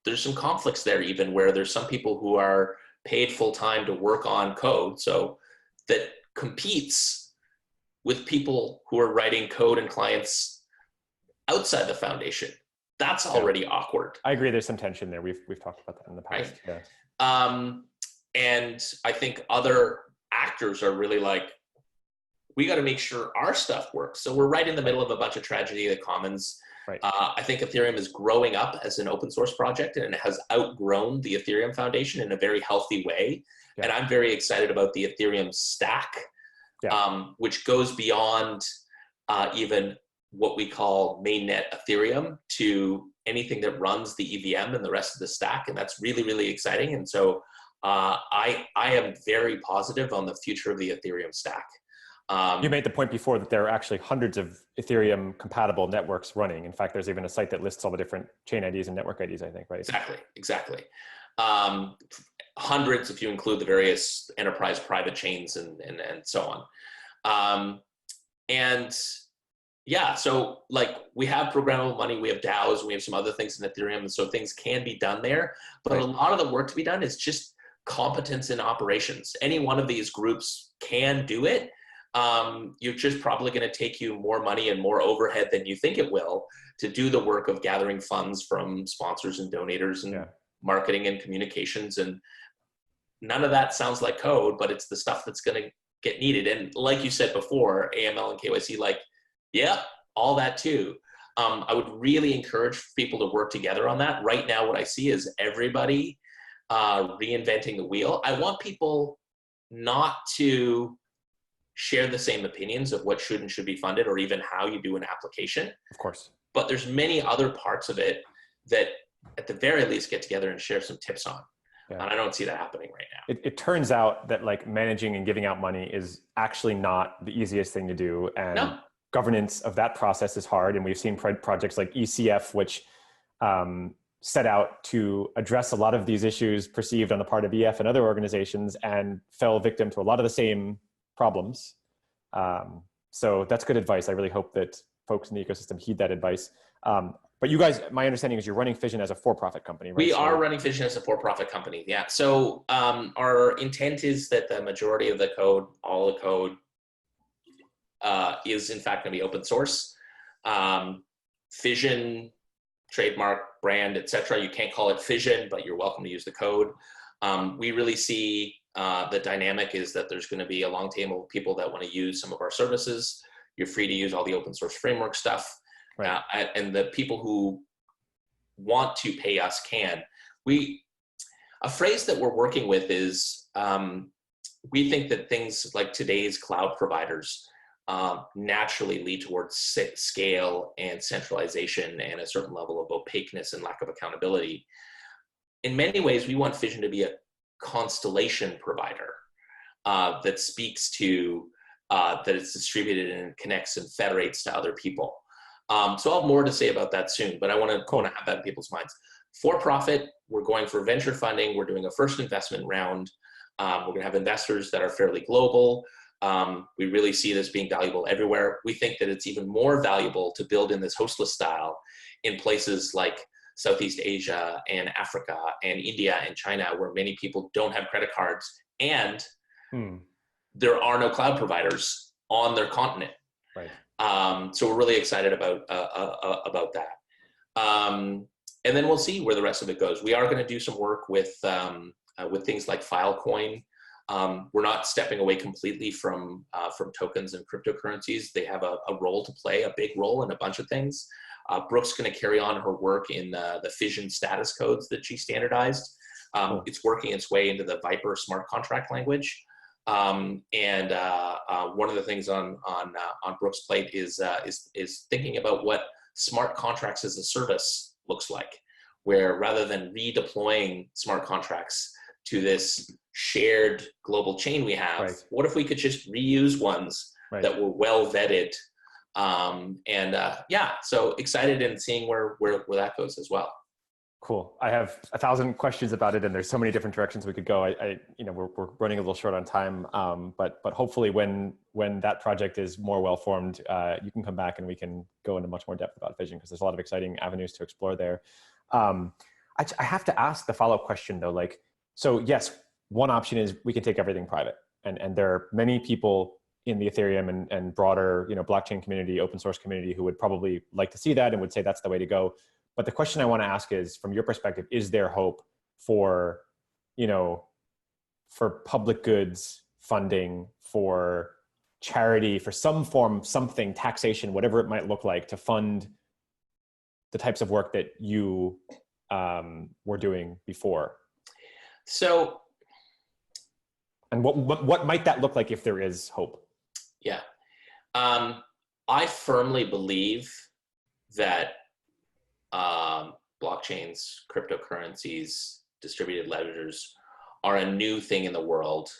There's some conflicts there even where there's some people who are paid full-time to work on code, so that competes with people who are writing code and clients outside the foundation. That's already awkward. I agree. There's some tension there. We've talked about that in the past. Right? Yeah. And I think other actors are really like, we got to make sure our stuff works. So we're right in the middle of a bunch of tragedy of the commons. I think Ethereum is growing up as an open source project and it has outgrown the Ethereum Foundation in a very healthy way. And I'm very excited about the Ethereum stack, which goes beyond even what we call mainnet Ethereum to anything that runs the EVM and the rest of the stack. And that's really, really exciting. And so I am very positive on the future of the Ethereum stack. You made the point before that there are actually hundreds of Ethereum compatible networks running. In fact, there's even a site that lists all the different chain IDs and network IDs, I think, right? Exactly. Hundreds if you include the various enterprise private chains and so on. And yeah, so like we have programmable money, we have DAOs, we have some other things in Ethereum, so things can be done there. But a lot of the work to be done is just competence in operations. Any one of these groups can do it. You're just probably going to take you more money and more overhead than you think it will to do the work of gathering funds from sponsors and donators and marketing and communications. And none of that sounds like code, but it's the stuff that's going to get needed. And like you said before, AML and KYC, like, yeah, all that too. I would really encourage people to work together on that. Right now, what I see is everybody reinventing the wheel. I want people not to share the same opinions of what should and should be funded or even how you do an application. Of course. But there's many other parts of it that at the very least get together and share some tips on. Yeah. And I don't see that happening right now. It turns out that like managing and giving out money is actually not the easiest thing to do. And governance of that process is hard. And we've seen projects like ECF, which set out to address a lot of these issues perceived on the part of EF and other organizations and fell victim to a lot of the same problems. So that's good advice. I really hope that folks in the ecosystem heed that advice. But you guys, my understanding is you're running Fission as a for-profit company, right? We are running Fission as a for-profit company, yeah. So our intent is that the majority of the code, all the code, is in fact going to be open source. Fission, trademark, brand, etc. You can't call it Fission, but you're welcome to use the code. We really see the dynamic is that there's going to be a long tail of people that want to use some of our services. You're free to use all the open source framework stuff. Right. And the people who want to pay us can. A phrase that we're working with is we think that things like today's cloud providers naturally lead towards scale and centralization and a certain level of opaqueness and lack of accountability. In many ways, we want Fission to be a constellation provider that speaks to, that it's distributed and connects and federates to other people. So I'll have more to say about that soon, but I want to have that in people's minds. For profit, we're going for venture funding. We're doing a first investment round. We're going to have investors that are fairly global. We really see this being valuable everywhere. We think that it's even more valuable to build in this hostless style in places like Southeast Asia and Africa and India and China, where many people don't have credit cards and there are no cloud providers on their continent. Right. So we're really excited about that. And then we'll see where the rest of it goes. We are going to do some work with things like Filecoin. We're not stepping away completely from tokens and cryptocurrencies. They have a role to play, a big role in a bunch of things. Brooke's going to carry on her work in the Fission status codes that she standardized. It's working its way into the Viper smart contract language. And one of the things on Brooke's plate is thinking about what smart contracts as a service looks like, where rather than redeploying smart contracts to this shared global chain we have, what if we could just reuse ones that were well vetted? So excited and seeing where that goes as well. Cool. I have 1,000 questions about it, and there's so many different directions we could go. We're running a little short on time, but hopefully when that project is more well formed, you can come back and we can go into much more depth about Fission, because there's a lot of exciting avenues to explore there. I have to ask the follow-up question though. So yes, one option is we can take everything private, and there are many people in the Ethereum and broader blockchain community, open source community, who would probably like to see that and would say that's the way to go. But the question I want to ask is, from your perspective, is there hope for, for public goods funding, for charity, for some form, something, taxation, whatever it might look like, to fund the types of work that you were doing before? So, and what might that look like if there is hope? Yeah, I firmly believe that blockchains, cryptocurrencies, distributed ledgers are a new thing in the world.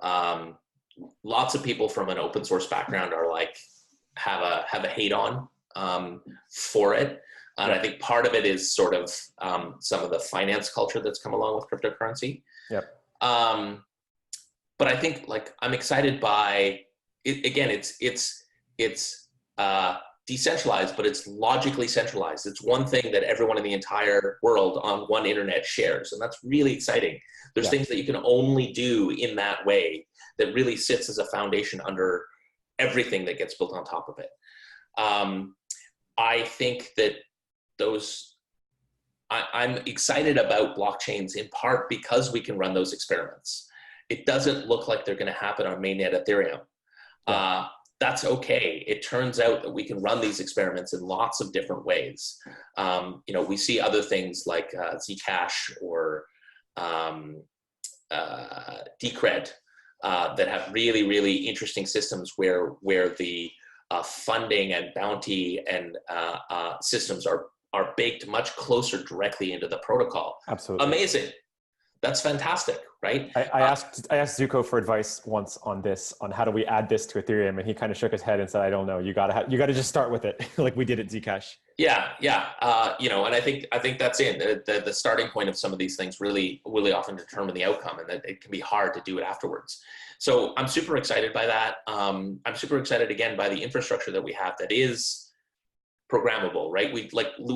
Lots of people from an open source background are have a hate on for it. And I think part of it is sort of some of the finance culture that's come along with cryptocurrency. Yep. But I think I'm excited by again, it's decentralized, but it's logically centralized. It's one thing that everyone in the entire world on one internet shares, and that's really exciting. There's things that you can only do in that way that really sits as a foundation under everything that gets built on top of it. I think that I'm excited about blockchains in part because we can run those experiments. It doesn't look like they're going to happen on mainnet Ethereum. That's okay. It turns out that we can run these experiments in lots of different ways. We see other things like Zcash or Decred that have really, really interesting systems where the funding and bounty and systems are baked much closer directly into the protocol. Absolutely. Amazing. That's fantastic, right? I asked Zuko for advice once on this, on how do we add this to Ethereum, and he kind of shook his head and said, "I don't know. You gotta just start with it, like we did at Zcash." Yeah. And I think that's it. The starting point of some of these things really often determine the outcome, and that it can be hard to do it afterwards. So I'm super excited by that. I'm super excited again by the infrastructure that we have that is programmable, right? We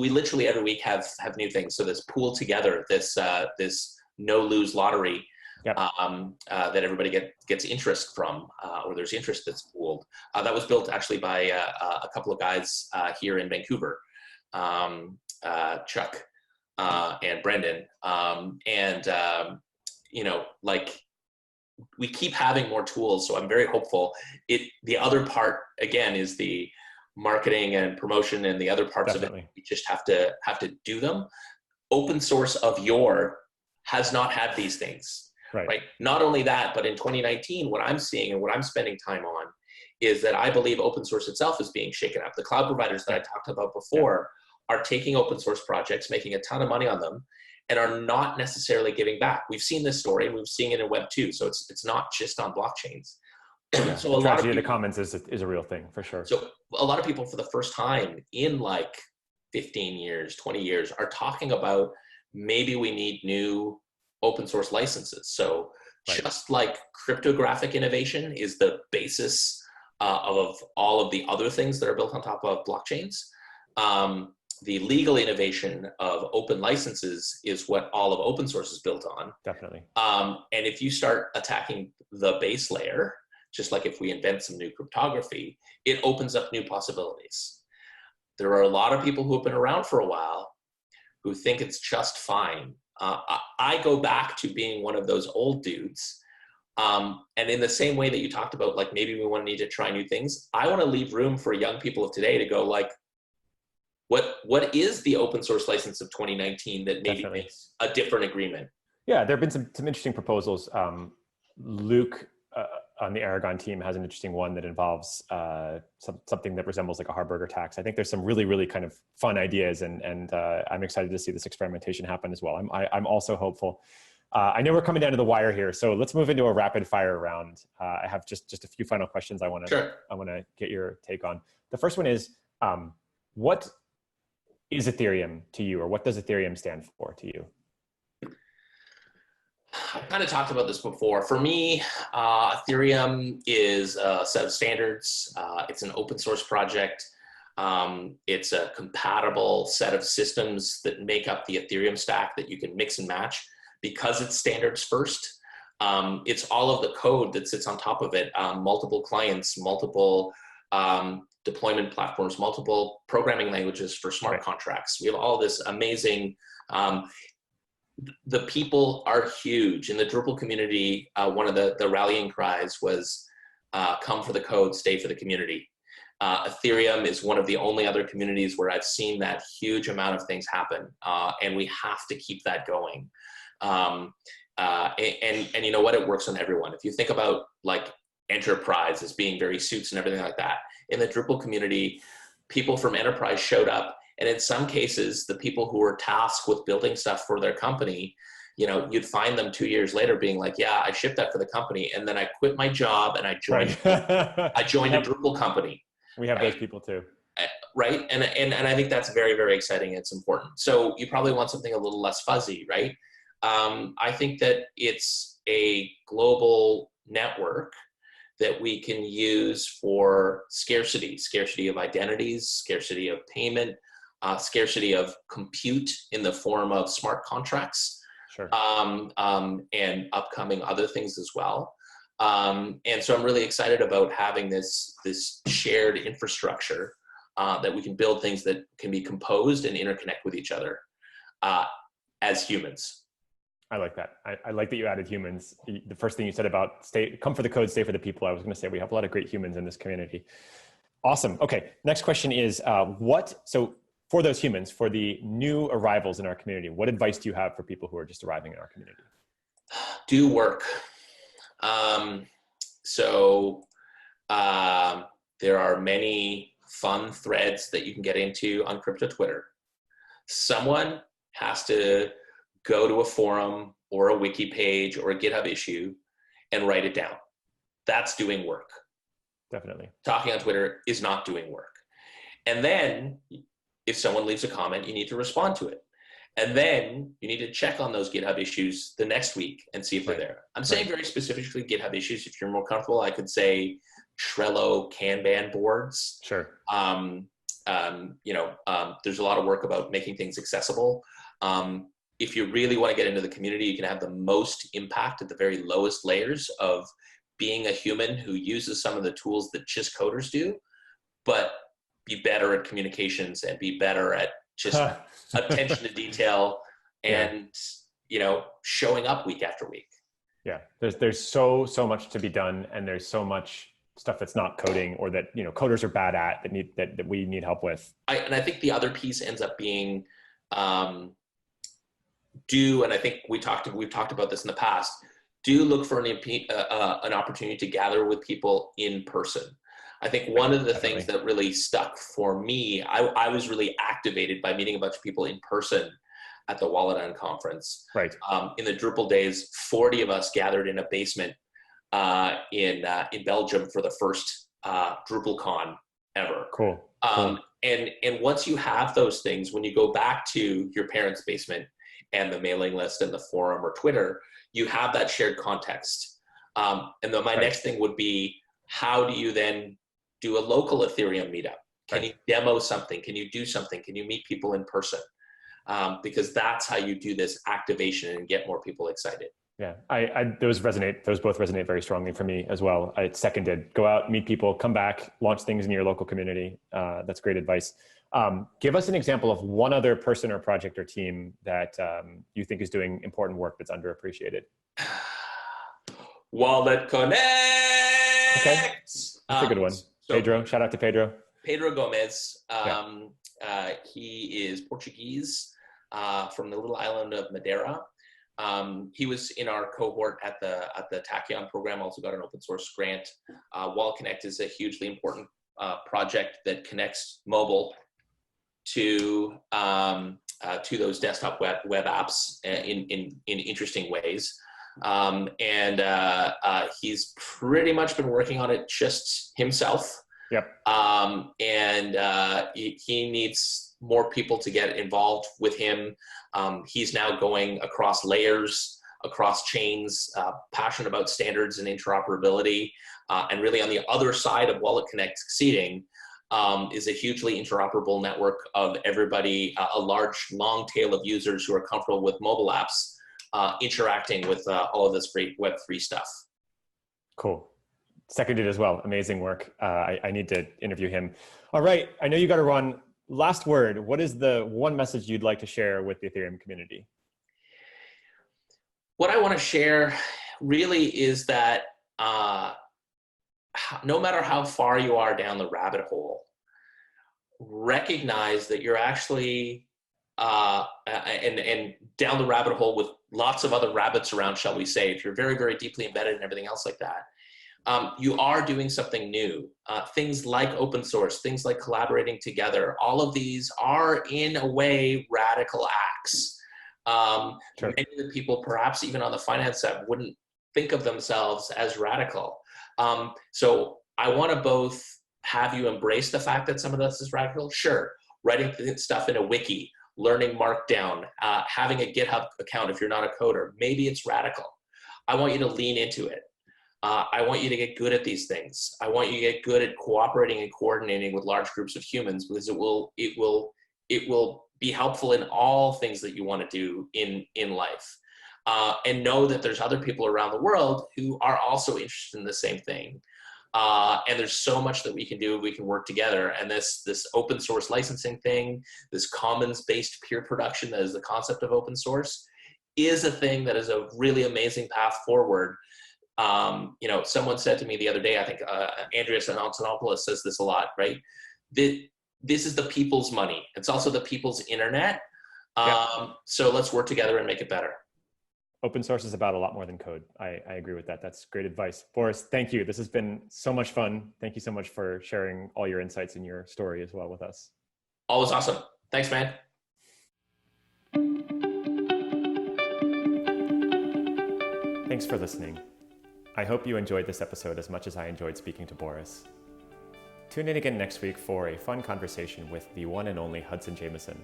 literally every week have new things. So this pool together, this no lose lottery that everybody gets interest from, or there's interest that's pooled. That was built actually by a couple of guys here in Vancouver, Chuck and Brendan. We keep having more tools, so I'm very hopeful. The other part again is the marketing and promotion, and the other parts of it, we just have to do them. Open source of yore has not had these things, right? Not only that, but in 2019, what I'm seeing and what I'm spending time on is that I believe open source itself is being shaken up. The cloud providers that I talked about before are taking open source projects, making a ton of money on them, and are not necessarily giving back. We've seen this story, and we've seen it in Web 2, so it's not just on blockchains. So the tragedy of the commons is a real thing, for sure. So a lot of people for the first time in like 15 years, 20 years are talking about maybe we need new open source licenses. So just like cryptographic innovation is the basis of all of the other things that are built on top of blockchains, the legal innovation of open licenses is what all of open source is built on. Definitely. And if you start attacking the base layer, just like if we invent some new cryptography, it opens up new possibilities. There are a lot of people who have been around for a while who think it's just fine. I go back to being one of those old dudes. And in the same way that you talked about, like, maybe we need to try new things, I want to leave room for young people of today to go, like, what is the open source license of 2019 that maybe makes a different agreement? Yeah, there have been some interesting proposals. Luke on the Aragon team has an interesting one that involves something that resembles like a Harburger tax. I think there's some really, really kind of fun ideas, and I'm excited to see this experimentation happen as well. I'm also hopeful. I know we're coming down to the wire here, so let's move into a rapid fire round. I have just a few final questions I want to get your take on. The first one is, what is Ethereum to you, or what does Ethereum stand for to you? I kind of talked about this before. For me, Ethereum is a set of standards. It's an open source project. It's a compatible set of systems that make up the Ethereum stack that you can mix and match because it's standards first. It's all of the code that sits on top of it, multiple clients, multiple deployment platforms, multiple programming languages for smart contracts. We have all this amazing, the people are huge. In the Drupal community, one of the rallying cries was come for the code, stay for the community. Ethereum is one of the only other communities where I've seen that huge amount of things happen, and we have to keep that going. And you know what? It works on everyone. If you think about like enterprise as being very suits and everything like that, in the Drupal community, people from enterprise showed up. And in some cases, the people who were tasked with building stuff for their company, you know, you'd find them 2 years later being like, yeah, I shipped that for the company. And then I quit my job and I joined, I joined a Drupal company. We have those people too. Right. And I think that's very, very exciting. It's important. So you probably want something a little less fuzzy, right? I think that it's a global network that we can use for scarcity of identities, scarcity of payment, scarcity of compute in the form of smart contracts, Sure. and upcoming other things as well. And so I'm really excited about having this shared infrastructure that we can build things that can be composed and interconnect with each other as humans. I like that. I like that you added humans. The first thing you said about come for the code, stay for the people. I was going to say we have a lot of great humans in this community. Awesome. Okay. Next question is so for those humans, for the new arrivals in our community, what advice do you have for people who are just arriving in our community? Do work. There are many fun threads that you can get into on crypto Twitter. Someone has to go to a forum or a wiki page or a GitHub issue and write it down. That's doing work. Definitely. Talking on Twitter is not doing work. And then if someone leaves a comment, you need to respond to it. And then you need to check on those GitHub issues the next week and see if they're there. I'm saying very specifically GitHub issues. If you're more comfortable, I could say Trello Kanban boards. Sure. There's a lot of work about making things accessible. If you really want to get into the community, you can have the most impact at the very lowest layers of being a human who uses some of the tools that just coders do, but be better at communications and be better at just attention to detail and, showing up week after week. Yeah. There's so much to be done, and there's so much stuff that's not coding or that, coders are bad at that we need help with. And I think the other piece ends up being, and I think we've talked about this in the past, do look for an opportunity to gather with people in person. I think one of the things that really stuck for me, I was really activated by meeting a bunch of people in person at the Wallet conference. Right. In the Drupal days, 40 of us gathered in a basement in Belgium for the first DrupalCon ever. Cool. And once you have those things, when you go back to your parents' basement and the mailing list and the forum or Twitter, you have that shared context. And then my next thing would be, how do you then do a local Ethereum meetup? Can you demo something? Can you do something? Can you meet people in person? Because that's how you do this activation and get more people excited. Yeah, those both resonate very strongly for me as well. I seconded, go out, meet people, come back, launch things in your local community. That's great advice. Give us an example of one other person or project or team that you think is doing important work that's underappreciated. Wallet Connect! Okay, that's a good one. Pedro, shout out to Pedro. Pedro Gomez, he is Portuguese from the little island of Madeira. He was in our cohort at the Tachyon program, also got an open source grant. Wallet Connect is a hugely important project that connects mobile to those desktop web apps in interesting ways. He's pretty much been working on it just himself. Yep. He needs more people to get involved with him. He's now going across layers, across chains, passionate about standards and interoperability. And really on the other side of Wallet Connect succeeding is a hugely interoperable network of everybody, a large long tail of users who are comfortable with mobile apps, interacting with all of this great Web3 stuff. Cool. Seconded as well. Amazing work. I need to interview him. All right. I know you got to run. Last word. What is the one message you'd like to share with the Ethereum community? What I want to share really is that no matter how far you are down the rabbit hole, recognize that you're actually and down the rabbit hole with lots of other rabbits around, shall we say, if you're very, very deeply embedded and everything else like that, you are doing something new. Things like open source, things like collaborating together, all of these are in a way radical acts. Sure. Many of the people, perhaps even on the finance side, wouldn't think of themselves as radical. So I want to both have you embrace the fact that some of this is radical. Sure, writing stuff in a wiki, learning Markdown, having a GitHub account if you're not a coder, maybe it's radical. I want you to lean into it. I want you to get good at these things. I want you to get good at cooperating and coordinating with large groups of humans, because it will be helpful in all things that you want to do in life. And know that there's other people around the world who are also interested in the same thing. And there's so much that we can do. We can work together. And this open source licensing thing, this commons-based peer production, that is the concept of open source, is a thing that is a really amazing path forward. Someone said to me the other day, I think Andreas Antonopoulos says this a lot, right? This is the people's money. It's also the people's internet. So let's work together and make it better. Open source is about a lot more than code. I agree with that. That's great advice. Boris, thank you. This has been so much fun. Thank you so much for sharing all your insights and your story as well with us. Always awesome. Thanks, man. Thanks for listening. I hope you enjoyed this episode as much as I enjoyed speaking to Boris. Tune in again next week for a fun conversation with the one and only Hudson Jameson.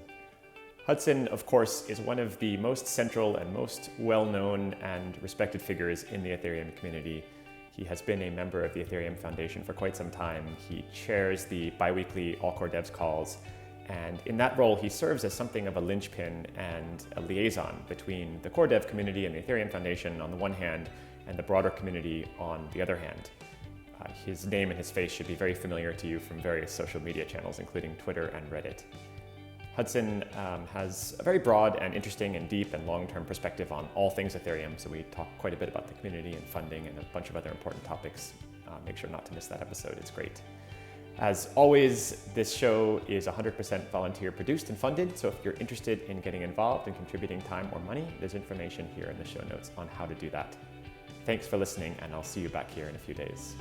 Hudson, of course, is one of the most central and most well-known and respected figures in the Ethereum community. He has been a member of the Ethereum Foundation for quite some time. He chairs the bi-weekly All Core Devs calls, and in that role, he serves as something of a linchpin and a liaison between the core dev community and the Ethereum Foundation on the one hand, and the broader community on the other hand. His name and his face should be very familiar to you from various social media channels, including Twitter and Reddit. Hudson has a very broad and interesting and deep and long-term perspective on all things Ethereum, so we talk quite a bit about the community and funding and a bunch of other important topics. Make sure not to miss that episode, it's great. As always, this show is 100% volunteer produced and funded, so if you're interested in getting involved and contributing time or money, there's information here in the show notes on how to do that. Thanks for listening, and I'll see you back here in a few days.